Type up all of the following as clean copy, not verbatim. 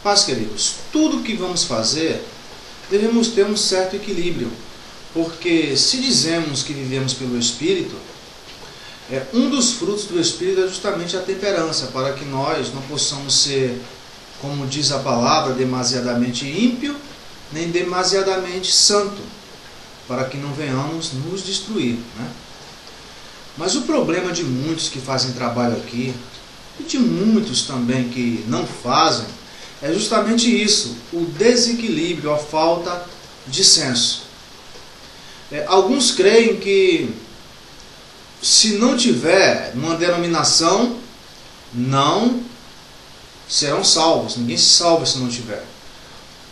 Mas, queridos, tudo que vamos fazer, devemos ter um certo equilíbrio. Porque se dizemos que vivemos pelo Espírito, um dos frutos do Espírito é justamente a temperança, para que nós não possamos ser, como diz a palavra, demasiadamente ímpio, nem demasiadamente santo, para que não venhamos nos destruir, né? Mas o problema de muitos que fazem trabalho aqui, e de muitos também que não fazem, é justamente isso, o desequilíbrio, a falta de senso. Alguns creem que se não tiver uma denominação, não serão salvos. Ninguém se salva se não tiver.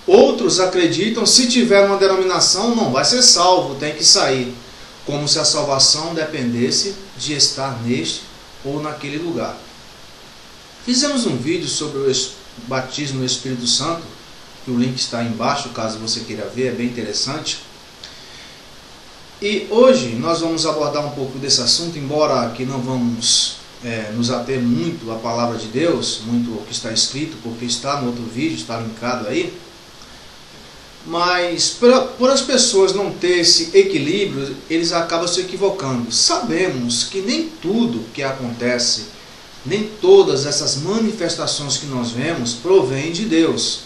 Outros acreditam, se tiver uma denominação, não vai ser salvo, tem que sair. Como se a salvação dependesse de estar neste ou naquele lugar. Fizemos um vídeo sobre o batismo no Espírito Santo, que o link está aí embaixo, caso você queira ver, é bem interessante. E hoje nós vamos abordar um pouco desse assunto, embora aqui não vamos nos ater muito à palavra de Deus, muito ao que está escrito, porque está no outro vídeo, está linkado aí. Mas por as pessoas não ter esse equilíbrio, eles acabam se equivocando. Sabemos que nem tudo que acontece, nem todas essas manifestações que nós vemos provém de Deus.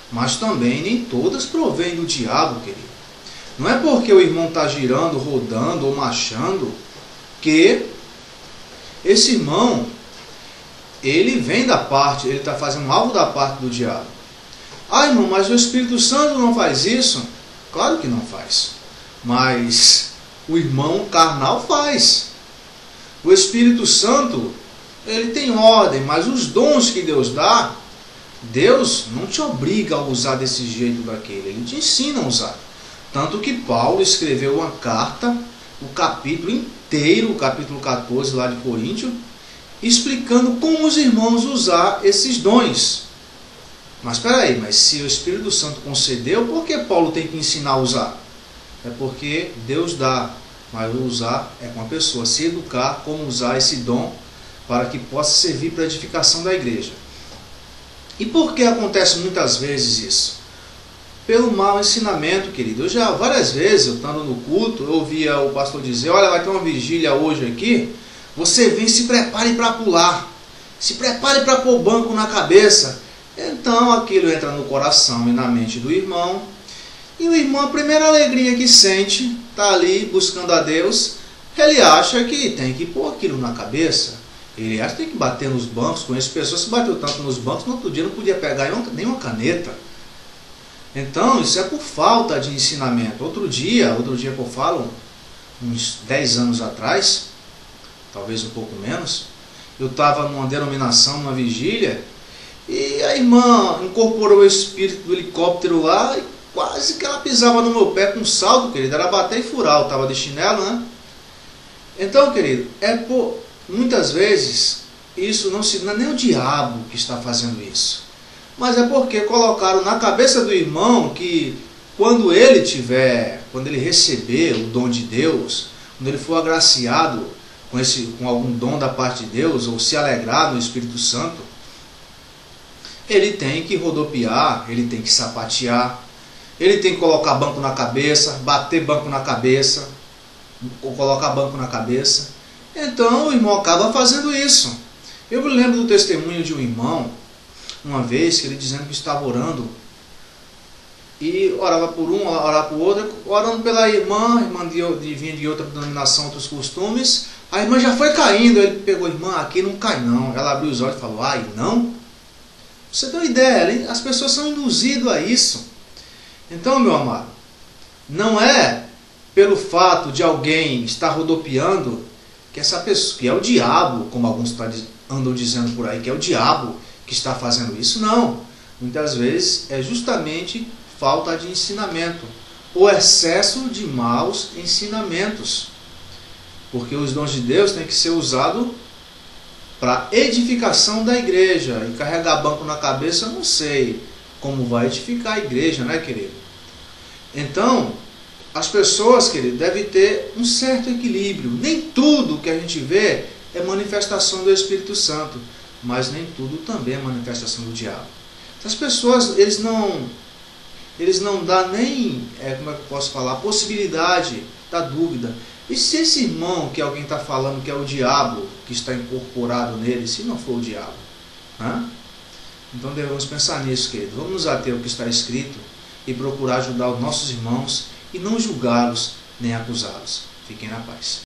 Mas também nem todas provêm do diabo, querido. Não é porque o irmão está girando, rodando ou marchando que esse irmão, ele vem da parte, ele está fazendo algo da parte do diabo. Ah, irmão, mas o Espírito Santo não faz isso? Claro que não faz. Mas o irmão carnal faz. O Espírito Santo, ele tem ordem, mas os dons que Deus dá, Deus não te obriga a usar desse jeito daquele, ele te ensina a usar. Tanto que Paulo escreveu uma carta, o capítulo inteiro, o capítulo 14 lá de Coríntios, explicando como os irmãos usar esses dons. Mas espera aí, mas se o Espírito Santo concedeu, por que Paulo tem que ensinar a usar? É porque Deus dá, mas usar é com a pessoa, se educar como usar esse dom para que possa servir para a edificação da igreja. E por que acontece muitas vezes isso? Pelo mau ensinamento, querido. Eu já várias vezes, eu estando no culto, eu ouvia o pastor dizer, olha, vai ter uma vigília hoje aqui, você vem, se prepare para pular, se prepare para pôr o banco na cabeça. Então aquilo entra no coração e na mente do irmão, e o irmão, a primeira alegria que sente, está ali buscando a Deus, ele acha que tem que pôr aquilo na cabeça, ele acha que tem que bater nos bancos. Conheço pessoas que bateu tanto nos bancos, no outro dia não podia pegar nem uma caneta. Então isso é por falta de ensinamento. Outro dia que eu falo, uns 10 anos atrás, talvez um pouco menos, eu estava numa denominação, numa vigília, e a irmã incorporou o espírito do helicóptero lá, e quase que ela pisava no meu pé com um salto, querido, era bater e furar, eu estava de chinelo, né? Então, querido, muitas vezes, isso não é nem o diabo que está fazendo isso, mas é porque colocaram na cabeça do irmão que quando ele receber o dom de Deus, quando ele for agraciado com algum dom da parte de Deus, ou se alegrar no Espírito Santo, ele tem que rodopiar, ele tem que sapatear, ele tem que colocar banco na cabeça, bater banco na cabeça, ou colocar banco na cabeça. Então o irmão acaba fazendo isso. Eu me lembro do testemunho de um irmão, uma vez, que ele dizendo que estava orando, e orava por um, orava por outro, orando pela irmã vinha de outra denominação, outros costumes, a irmã já foi caindo, ele pegou, irmã, aqui não cai não. Ela abriu os olhos e falou, ai, não? Você tem uma ideia, as pessoas são induzidas a isso. Então, meu amado, não é pelo fato de alguém estar rodopiando que essa pessoa, que é o diabo, como alguns andam dizendo por aí, que é o diabo que está fazendo isso. Não. Muitas vezes é justamente falta de ensinamento, o excesso de maus ensinamentos. Porque os dons de Deus têm que ser usados para edificação da igreja. E carregar banco na cabeça, eu não sei como vai edificar a igreja, né, querido? Então, as pessoas, querido, devem ter um certo equilíbrio. Nem tudo que a gente vê é manifestação do Espírito Santo, mas nem tudo também é manifestação do diabo. As pessoas, eles não dão nem, como é que eu posso falar, a possibilidade da dúvida. E se esse irmão que alguém está falando que é o diabo que está incorporado nele, se não for o diabo? Né? Então devemos pensar nisso, querido. Vamos nos ater ao que está escrito e procurar ajudar os nossos irmãos e não julgá-los nem acusá-los. Fiquem na paz.